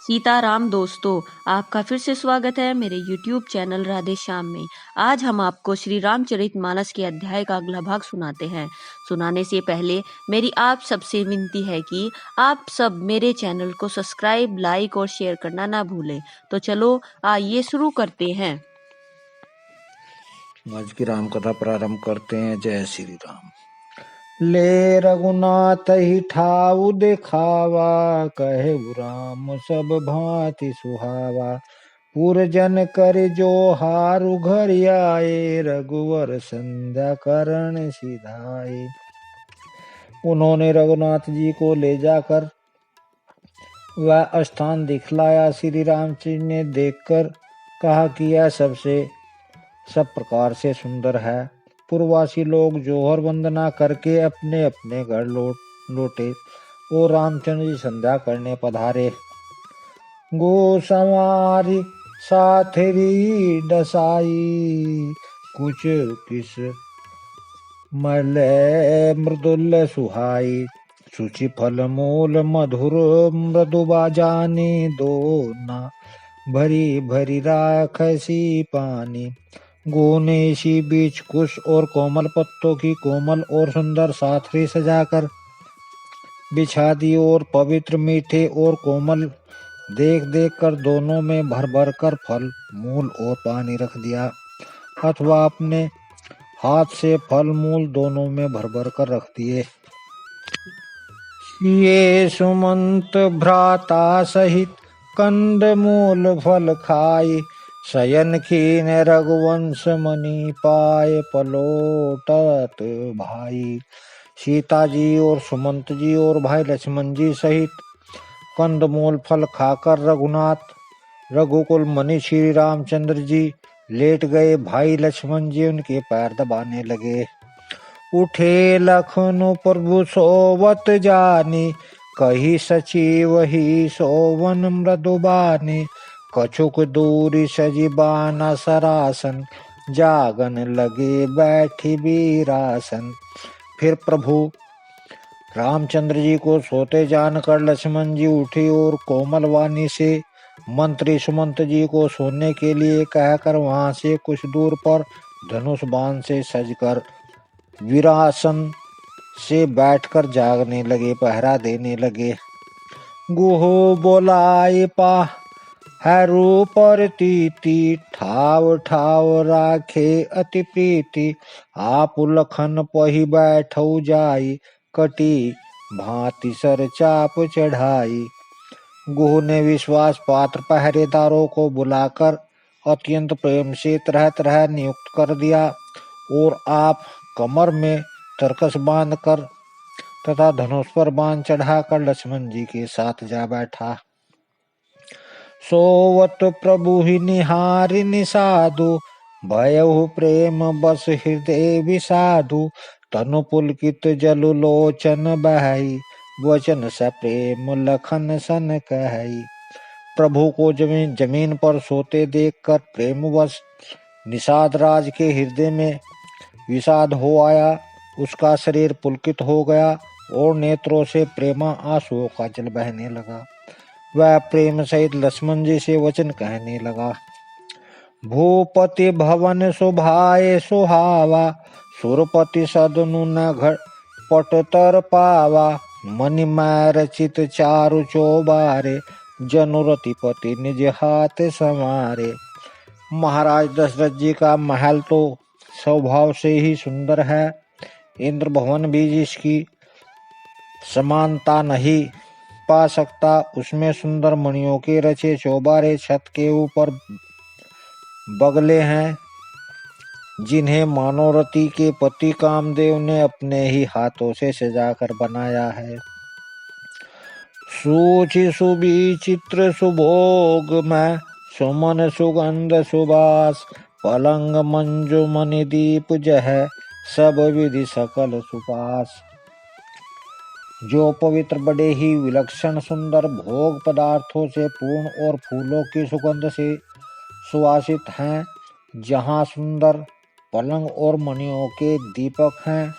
सीताराम दोस्तों, आपका फिर से स्वागत है मेरे YouTube चैनल राधे श्याम में। आज हम आपको श्री रामचरितमानस के अध्याय का अगला भाग सुनाते हैं। सुनाने से पहले मेरी आप सबसे विनती है कि आप सब मेरे चैनल को सब्सक्राइब, लाइक और शेयर करना ना भूलें। तो चलो आइए शुरू करते हैं। आज की राम कथा प्रारंभ करते हैं। जय श्री राम। ले रघुनाथ ही ठाऊ दिखावा, कहे राम सब भांति सुहावा। पुरजन कर जो हारु घर आए, रघुवर संध्या करण सिधाए। उन्होंने रघुनाथ जी को ले जाकर वह स्थान दिखलाया। श्री रामचंद्र ने देखकर कहा कि यह सब प्रकार से सुंदर है। पूर्ववासी लोग जोहर वंदना करके अपने अपने घर लौटे और रामचंद्र जी संध्या करने पधारे। गो संवारी साथरी डसाई, कुछ किस मले मृदुल सुहाई। सुचि फल मूल मधुर मृदु बाजानी, दोना भरी भरी राखसी पानी। गोनेशी बीच कुश और कोमल पत्तों की कोमल और सुंदर साथरी सजाकर बिछा दी और पवित्र मीठे और कोमल देख देख कर दोनों में भर भर कर फल मूल और पानी रख दिया, अथवा अपने हाथ से फल मूल दोनों में भर भर कर रख दिए। ये सुमंत भ्राता सहित कंद मूल फल खाई, शयन खीन रघुवंश मणि पाए, पलोटत भाई। सीता जी और सुमंत जी और भाई लक्ष्मण जी सहित कंदमूल फल खाकर रघुकुल मणि श्री रामचंद्र जी लेट गए। भाई लक्ष्मण जी उनके पैर दबाने लगे। उठे लखन प्रभु सोवत जानी, कही सचिव ही सोवन मृदुबानी। कछुक दूरी सजीबाना सरासन, जागन लगे बैठी वीरासन। फिर प्रभु रामचंद्र जी को सोते जानकर लक्ष्मण जी उठे और कोमल वाणी से मंत्री सुमंत जी को सोने के लिए कहकर वहां से कुछ दूर पर धनुष बाण से सजकर वीरासन से बैठकर जागने लगे, पहरा देने लगे। गुहो बोलाए पा हैरू पर तीती, ठाव ठाव राखे अति प्रीति। आप लखन पही बैठऊ जाई, कटी भांति सर चाप चढ़ाई। गुह ने विश्वास पात्र पहरेदारों को बुलाकर अत्यंत प्रेम से तरह तरह नियुक्त कर दिया और आप कमर में तरकस बांध कर तथा धनुष पर बाण चढ़ाकर लक्ष्मण जी के साथ जा बैठा। सोवत प्रभु ही निहारि निसाधु, भयहु प्रेम बस हृदय विषाधु। तनु पुलकित जलु लोचन बहई, वचन स प्रेम लखन सन कहई। प्रभु को जमीन पर सोते देखकर प्रेमवश निषाद राज के हृदय में विषाद हो आया। उसका शरीर पुलकित हो गया और नेत्रों से प्रेमा आंसुओं का जल बहने लगा। वह प्रेम सहित लक्ष्मण जी से वचन कहने लगा। भूपति भवन शोभाए सुहावा, सुरपति सदनु न घट पट तर पावा। मणिमय रचित चारु चौबारे, जनुरति पति निज हाथ संवारे। महाराज दशरथ जी का महल तो स्वभाव से ही सुंदर है, इंद्र भवन भी जिसकी समानता नहीं पा सकता। उसमें सुंदर मणियों के रचे चौबारे छत के ऊपर बगले हैं, जिन्हें मनोरथी के पति कामदेव ने अपने ही हाथों से सजाकर बनाया है। सूचि सुविचित्र सुभोग में, सुमन सुगंध सुबास। पलंग मंजु मणि दीप जह, सब विधि सकल सुपास। जो पवित्र बड़े ही विलक्षण सुंदर भोग पदार्थों से पूर्ण और फूलों की सुगंध से सुवासित हैं, जहाँ सुंदर पलंग और मणियों के दीपक हैं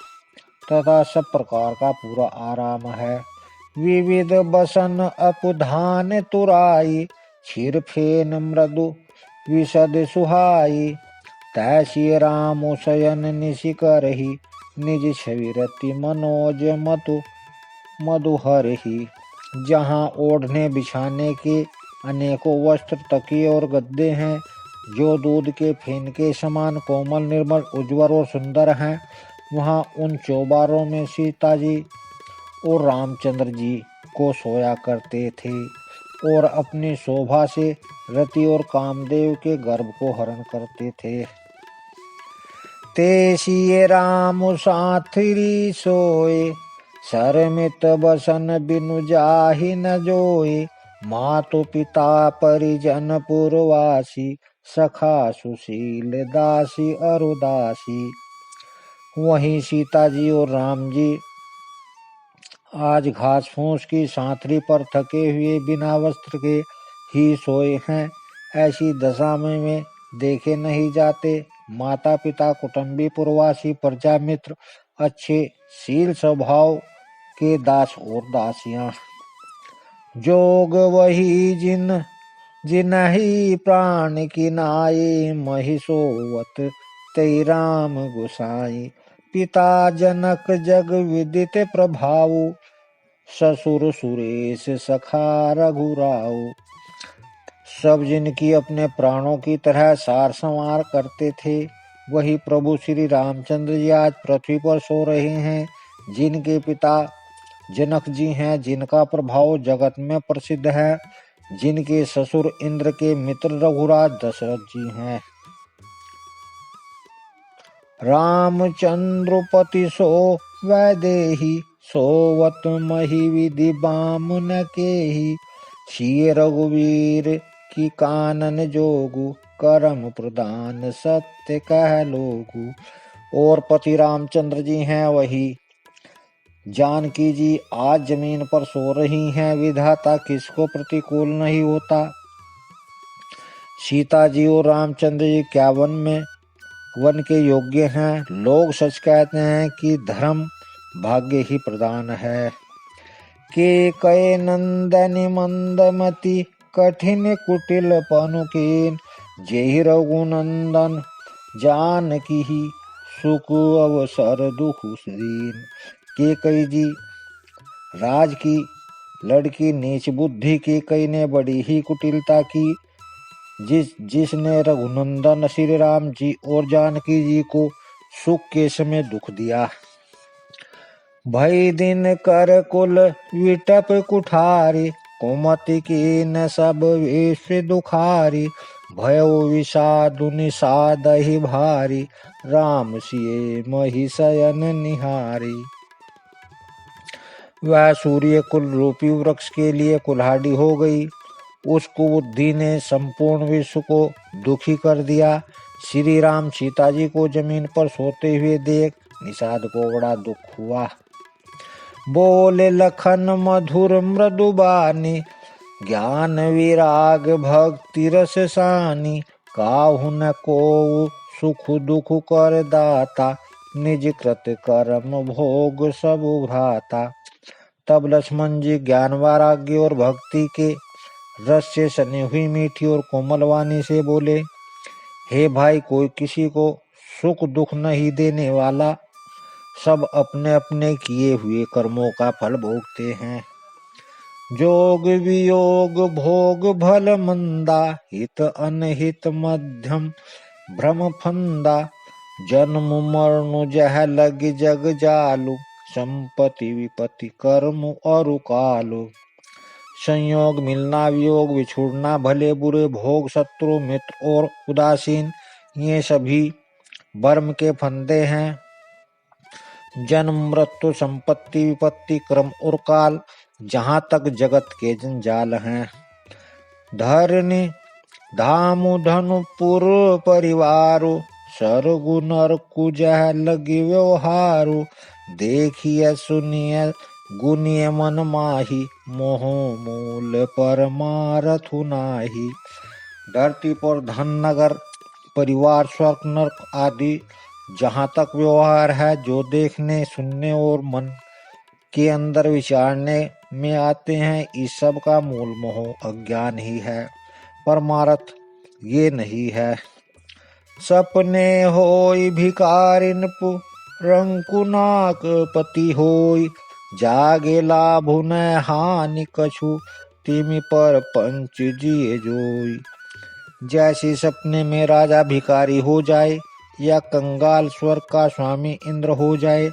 तथा सब प्रकार का पूरा आराम है। विविध बसन अपुधान तुराई, क्षीर फेन मृदु विशद सुहाई। तैसी राम शयन निशि करहि, निज छवि रति मनोज मधुहरहि। जहाँ ओढ़ने बिछाने के अनेकों वस्त्र, तकिए और गद्दे हैं, जो दूध के फेन के समान कोमल, निर्मल, उज्ज्वल और सुंदर हैं, वहाँ उन चौबारों में सीता जी और रामचंद्र जी को सोया करते थे और अपनी शोभा से रति और कामदेव के गर्भ को हरण करते थे। तेसिए राम साथरी सोए, सरमित बसन बिनु जाहि न जोए। मातु पिता परिजन पुरवासी, सखा सुशील दासी अरुदासी। वहीं सीता जी और राम जी आज घास फूस की सांथरी पर थके हुए बिना वस्त्र के ही सोए हैं। ऐसी दशा में वे देखे नहीं जाते। माता पिता, कुटुंबी, पुरवासी, प्रजा मित्र, अच्छे शील स्वभाव के दास और दासियां। जोग वही जिनहि प्राण की नाये, महिषोवत तै राम गोसाई। पिता जनक जग विदित प्रभाव, ससुर सुरेश सखा रघुराव। सब जिनकी अपने प्राणों की तरह सार संवार करते थे, वही प्रभु श्री रामचंद्र जी आज पृथ्वी पर सो रहे हैं। जिनके पिता जनक जी हैं, जिनका प्रभाव जगत में प्रसिद्ध है, जिनके ससुर इंद्र के मित्र रघुराज दशरथ जी हैं। रामचंद्रपति सो वैदेही, सोवत मही विधि बामुन केही। सिय रघुवीर की कानन जोगु, करम प्रदान सत्य कह लोगु। और पति रामचंद्र जी हैं, वही जानकी जी आज जमीन पर सो रही हैं। विधाता किसको प्रतिकूल नहीं होता। सीता जी और रामचंद्र जी क्या वन के योग्य हैं। लोग सच कहते हैं कि धर्म भाग्य ही प्रदान है। के कय नंदनी मंदमती, कठिन कुटिल पनुकीन। जेहि रघुनंदन जानकी ही, सुख अवसर दुख दीन। के कई जी राज की लड़की नीच बुद्धि के कई ने बड़ी ही कुटिलता की। जिसने रघुनंदन श्री राम जी और जानकी जी को सुख के समय दुख दिया। भई दिन कर कुल विटप कुठारी, कुमति की न सब वेश दुखारी। भयो विषादु निषादहि भारी, राम सिए मही शयन निहारी। वह सूर्य कुल रूपी वृक्ष के लिए कुल्हाड़ी हो गई। उस कुबुद्धि ने संपूर्ण विश्व को दुखी कर दिया। श्री राम सीता जी को जमीन पर सोते हुए देख निषाद को बड़ा दुख हुआ। बोले लखन मधुर मृदुबानी, ज्ञान विराग भक्ति रस सानी। काहु न को सुख दुख कर दाता, निज कृत कर्म भोग सब भ्राता। तब लक्ष्मण जी ज्ञान वैराग्य और भक्ति के रस से सनी हुई मीठी और कोमल वाणी से बोले, हे भाई, कोई किसी को सुख दुख नहीं देने वाला। सब अपने अपने किए हुए कर्मों का फल भोगते हैं। जोग वियोग भोग भल मंदा, हित अनहित मध्यम भ्रम फंदा। जन्म मरण जह लग जग जालु, संपत्ति विपत्ति कर्म और कालु। संयोग मिलना, वियोग बिछुड़ना, भले बुरे भोग, शत्रु मित्र और उदासीन, ये सभी वर्म के फंदे हैं। जन्म मृत्यु संपत्ति विपत्ति क्रम और काल, जहाँ तक जगत के जंजाल हैं। धरनी धामु धनु पुर परिवारो, सरगु नरकु जह लगी व्यवहारो। देखिए सुनिए गुनिय मन माही, मोह मूल परमारथु नाही। धरती पर धन नगर परिवार स्वर्ग नरक आदि जहाँ तक व्यवहार है, जो देखने सुनने और मन के अंदर विचारने में आते हैं। इस सब का मूल मोह अज्ञान ही है, परमार्थ ये नहीं है। सपने होई भिकारिन पु रंकुनाक पति होई, जागे लाभ न हानि कछु, तिमि पर पंच जिए जोई। जैसे सपने में राजा भिखारी हो जाए या कंगाल स्वर्ग का स्वामी इंद्र हो जाए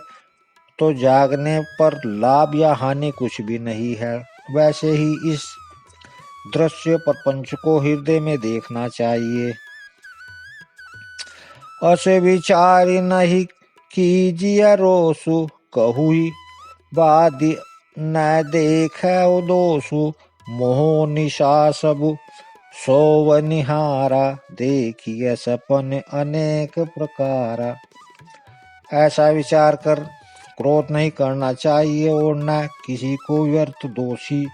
तो जागने पर लाभ या हानि कुछ भी नहीं है, वैसे ही इस दृश्य प्रपंच को हृदय में देखना चाहिए। अस विचारी नहीं कीजिए रोसु, कहुई बादी न देखे दोषु, मोह निशा सबु सोव निहारा, देखिए सपन अनेक प्रकारा। ऐसा विचार कर क्रोध नहीं करना चाहिए और न किसी को व्यर्थ दोषी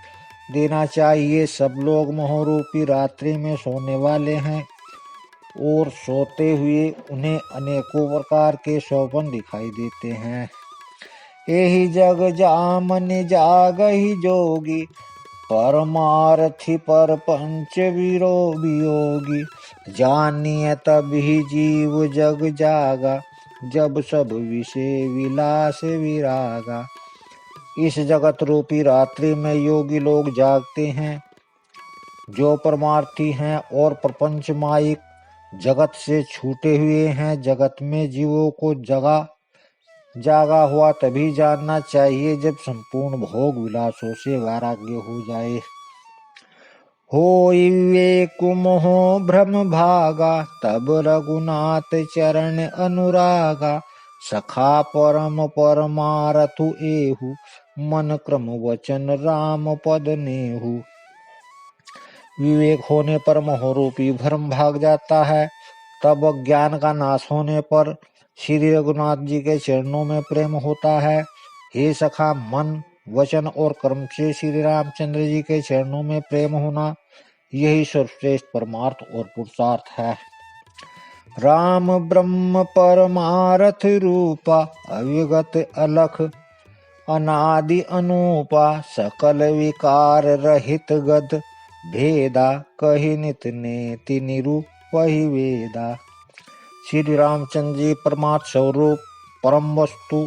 देना चाहिए। सब लोग मोहरूपी रात्रि में सोने वाले हैं और सोते हुए उन्हें अनेकों प्रकार के स्वप्न दिखाई देते हैं। यही जग जामन जागहि जोगी, परमारथी पर पंच वियोगी। जानिए तब ही जीव जग जागा, जब सब विषय विलास विरागा। इस जगत रूपी रात्रि में योगी लोग जागते हैं जो परमार्थी हैं और प्रपंच माइक जगत से छूटे हुए हैं। जगत में जीवों को जागा हुआ तभी जानना चाहिए जब संपूर्ण भोग विलासों से वैराग्य हो जाए। होई विवेक मोह भ्रम भागा, तब रघुनाथ चरण अनुरागा। सखा परम परमारथु एहु, मन क्रम वचन राम पद नेहु। विवेक होने पर मोहरूपी भ्रम भाग जाता है, तब ज्ञान का नाश होने पर श्री रघुनाथ जी के चरणों में प्रेम होता है। हे सखा, मन वचन और कर्म से श्री रामचंद्र जी के चरणों में प्रेम होना, यही सर्वश्रेष्ठ परमार्थ और पुरुषार्थ है। राम ब्रह्म परमारथ रूपा, अविगत अलख अनादि अनूपा। सकल विकार रहित गद भेदा, कही नित नेति निरूपहि वेदा। श्री रामचंद्र जी परमार्थ स्वरूप परम वस्तु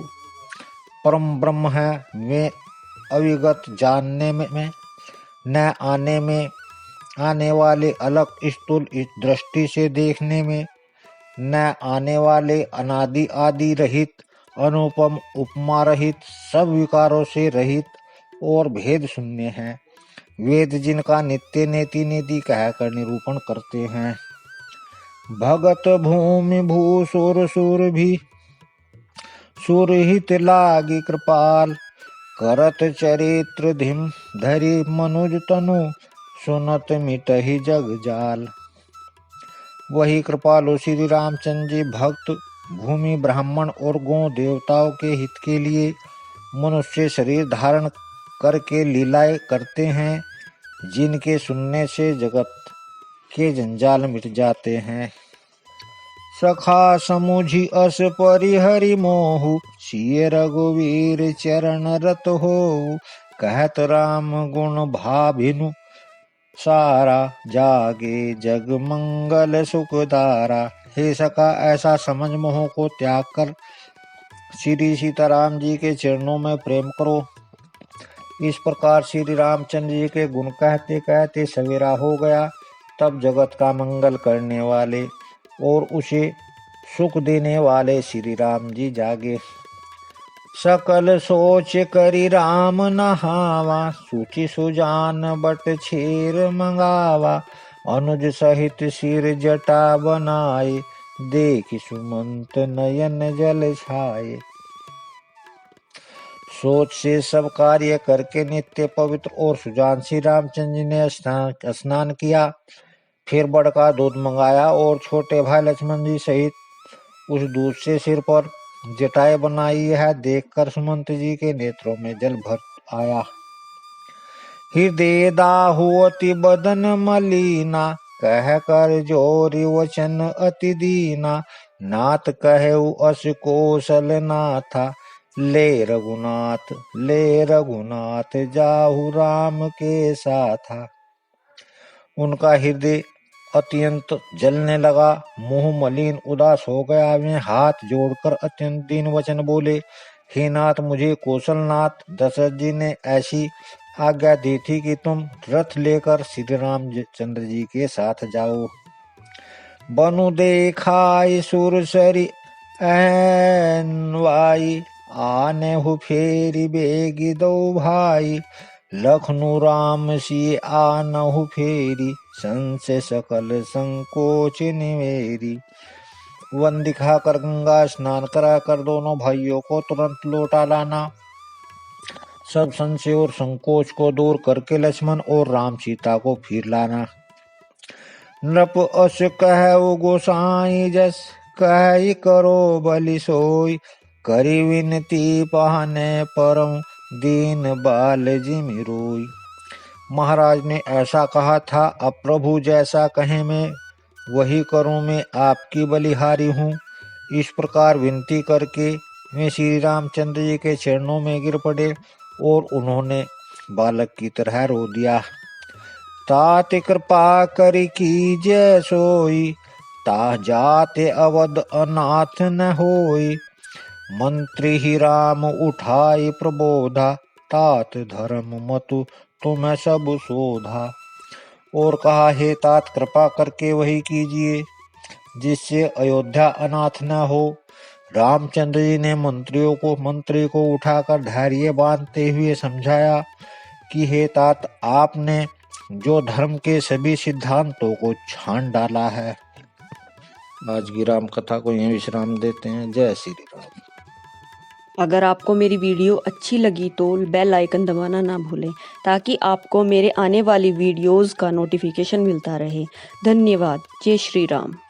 परम ब्रह्म है। वे अविगत जानने में न आने वाले, अलग स्थूल दृष्टि से देखने में न आने वाले, अनादि आदि रहित, अनुपम उपमा रहित, सब विकारों से रहित और भेद शून्य है। वेद जिनका नित्य नेति नेति कहकर निरूपण करते हैं। भगत भूमि भूसुर सुर भी, सुरहित लागी कृपाल। करत चरित्र धिम धरि मनुज तनु, सुनत मिटहि जग जाल। वही कृपालु श्री रामचंद्र जी भक्त भूमि ब्राह्मण और गौ देवताओं के हित के लिए मनुष्य शरीर धारण करके लीलाएं करते हैं, जिनके सुनने से जगत के जंजाल मिट जाते हैं। सखा समुझी अस परिहरि मोहु, सिय रघुवीर चरण रत हो। कहत राम गुण भाभिनु सारा, जागे जग मंगल सुखदारा। हे सखा, ऐसा समझ मोह को त्याग कर श्री सीताराम जी के चरणों में प्रेम करो। इस प्रकार श्री रामचंद्र जी के गुण कहते कहते सवेरा हो गया। तब जगत का मंगल करने वाले और उसे सुख देने वाले श्री राम जी जागे। सकल सोच करी राम नहावा, सूचि सुजान बट छेर मंगावा। अनुज सहित सिर जटा बनाए, देख सुमंत नयन जल छाए। सोच से सब कार्य करके नित्य पवित्र और सुजान श्री रामचंद्र जी ने स्नान किया। फिर बड़का दूध मंगाया और छोटे भाई लक्ष्मण जी सहित उस दूध से सिर पर जटाएं बनाई है देखकर सुमंत जी के नेत्रों में जल भर आया। हृदय दाहुअति बदन मलीना, कह कर जोरी वचन अति दीना। नाथ कहेउ अस कौशल नाथा, ले रघुनाथ जाहु राम के साथा। उनका हृदय अत्यंत जलने लगा, मुंह मलिन उदास हो गया। वे हाथ जोड़कर अत्यंत दीन वचन बोले, हे नाथ, मुझे कौशलनाथ दशरथ जी ने ऐसी आज्ञा दी थी कि तुम रथ लेकर श्री रामचंद्र जी के साथ जाओ। बनु देखाय सुरसरी ऐनवाई, आने हु फेरी बेगी दो भाई। लखनु राम सी आनहु फेरी, संशय सकल संकोच निवेरी। वन दिखाकर गंगा स्नान कराकर दोनों भाइयों को तुरंत लौटा लाना। सब संशय और संकोच को दूर करके लक्ष्मण और राम सीता को फिर लाना। नृप अस कहु गोसाई जस, कहि करो बलि सोई। करी विनती पहने परम, दीन बाल जिमि रोई। महाराज ने ऐसा कहा था, अब प्रभु जैसा कहे मैं वही करूं। मैं आपकी बलिहारी हूँ। इस प्रकार विनती करके वे श्री रामचंद्र जी के चरणों में गिर पड़े और उन्होंने बालक की तरह रो दिया। तात कृपा करि कीजय सोई, ता जाते अवध अनाथ न होई। मंत्री ही राम उठाई प्रबोधा, तात धर्म मतु तुम्हें सब शोधा। और कहा, हे तात, कृपा करके वही कीजिए जिससे अयोध्या अनाथ न हो। रामचंद्र जी ने मंत्री को उठाकर धैर्य बांधते हुए समझाया कि हे तात, आपने जो धर्म के सभी सिद्धांतों को छान डाला है। आज की राम कथा को यहीं विश्राम देते हैं। जय श्री राम। अगर आपको मेरी वीडियो अच्छी लगी तो बेल आइकन दबाना ना भूलें ताकि आपको मेरे आने वाली वीडियोस का नोटिफिकेशन मिलता रहे। धन्यवाद। जय श्री राम।